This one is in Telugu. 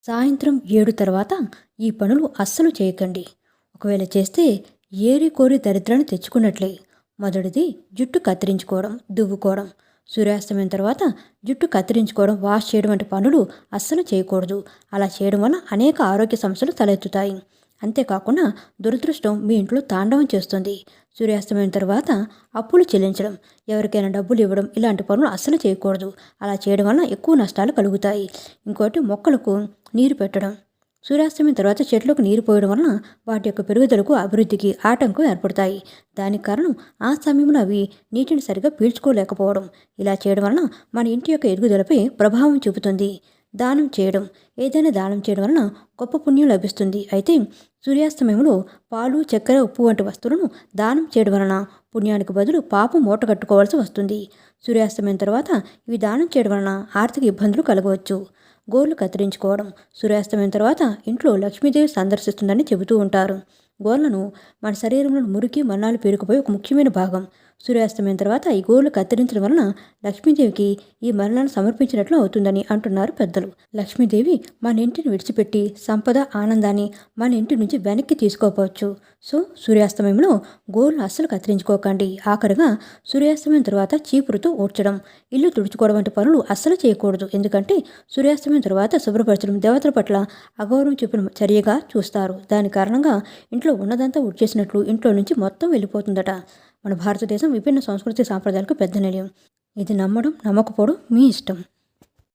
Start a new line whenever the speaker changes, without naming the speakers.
సాయంత్రం 7 తర్వాత ఈ పనులు అస్సలు చేయకండి. ఒకవేళ చేస్తే ఏరి కోరి దరిద్రాన్ని తెచ్చుకున్నట్లే. మొదటిది జుట్టు కత్తిరించుకోవడం, దువ్వుకోవడం. సూర్యాస్తమయం తర్వాత జుట్టు కత్తిరించుకోవడం, వాష్ చేయడం వంటి పనులు అస్సలు చేయకూడదు. అలా చేయడం వల్ల అనేక ఆరోగ్య సమస్యలు తలెత్తుతాయి. అంతేకాకుండా దురదృష్టం మీ ఇంట్లో తాండవం చేస్తుంది. సూర్యాస్తమయం తర్వాత అప్పులు చెల్లించడం, ఎవరికైనా డబ్బులు ఇవ్వడం ఇలాంటి పనులు అస్సలు చేయకూడదు. అలా చేయడం వల్ల ఎక్కువ నష్టాలు కలుగుతాయి. ఇంకోటి మొక్కలకు నీరు పెట్టడం. సూర్యాస్తమయం తర్వాత చెట్లకు నీరు పోయడం వలన వాటి యొక్క పెరుగుదలకు, అభివృద్ధికి ఆటంకం ఏర్పడతాయి. దానికి కారణం ఆ సమయంలో అవి నీటిని సరిగ్గా పీల్చుకోలేకపోవడం. ఇలా చేయడం వలన మన ఇంటి యొక్క ఎదుగుదలపై ప్రభావం చూపుతుంది. దానం చేయడం. ఏదైనా దానం చేయడం వలన గొప్ప పుణ్యం లభిస్తుంది. అయితే సూర్యాస్తమయంలో పాలు, చక్కెర, ఉప్పు వంటి వస్తువులను దానం చేయడం వలన పుణ్యానికి బదులు పాపం మూట కట్టుకోవాల్సి వస్తుంది. సూర్యాస్తమయం తర్వాత ఇవి దానం చేయడం వలన ఆర్థిక ఇబ్బందులు కలగవచ్చు. గోర్లు కత్తిరించుకోవడం. సూర్యాస్తమయం తర్వాత ఇంట్లో లక్ష్మీదేవి సందర్శిస్తుందని చెబుతూ ఉంటారు. గోర్లను మన శరీరంలో మురికి, మన్నాలు పేరుకుపోయి ఒక ముఖ్యమైన భాగం. సూర్యాస్తమయం తర్వాత ఈ గోర్లు కత్తిరించడం వలన లక్ష్మీదేవికి ఈ మరణాన్ని సమర్పించినట్లు అవుతుందని అంటున్నారు పెద్దలు. లక్ష్మీదేవి మన ఇంటిని విడిచిపెట్టి సంపద, ఆనందాన్ని మన ఇంటి నుంచి వెనక్కి తీసుకోవచ్చు. సో సూర్యాస్తమయంలో గోర్లు అస్సలు కత్తిరించుకోకండి. ఆఖరిగా సూర్యాస్తమయం తర్వాత చీపురుతో ఊడ్చడం, ఇల్లు తుడుచుకోవడం వంటి పనులు అస్సలు చేయకూడదు. ఎందుకంటే సూర్యాస్తమయం తర్వాత శుభ్రపరచడం దేవతల పట్ల అగౌరవం చూపిన చర్యగా చూస్తారు. దాని కారణంగా ఇంట్లో ఉన్నదంతా ఊడ్చేసినట్లు ఇంట్లో నుంచి మొత్తం వెళ్ళిపోతుందట. మన భారతదేశం విభిన్న సంస్కృతి సాంప్రదాయాలకు పెద్ద నిలయం. ఇది నమ్మడం, నమ్మకపోవడం మీ ఇష్టం.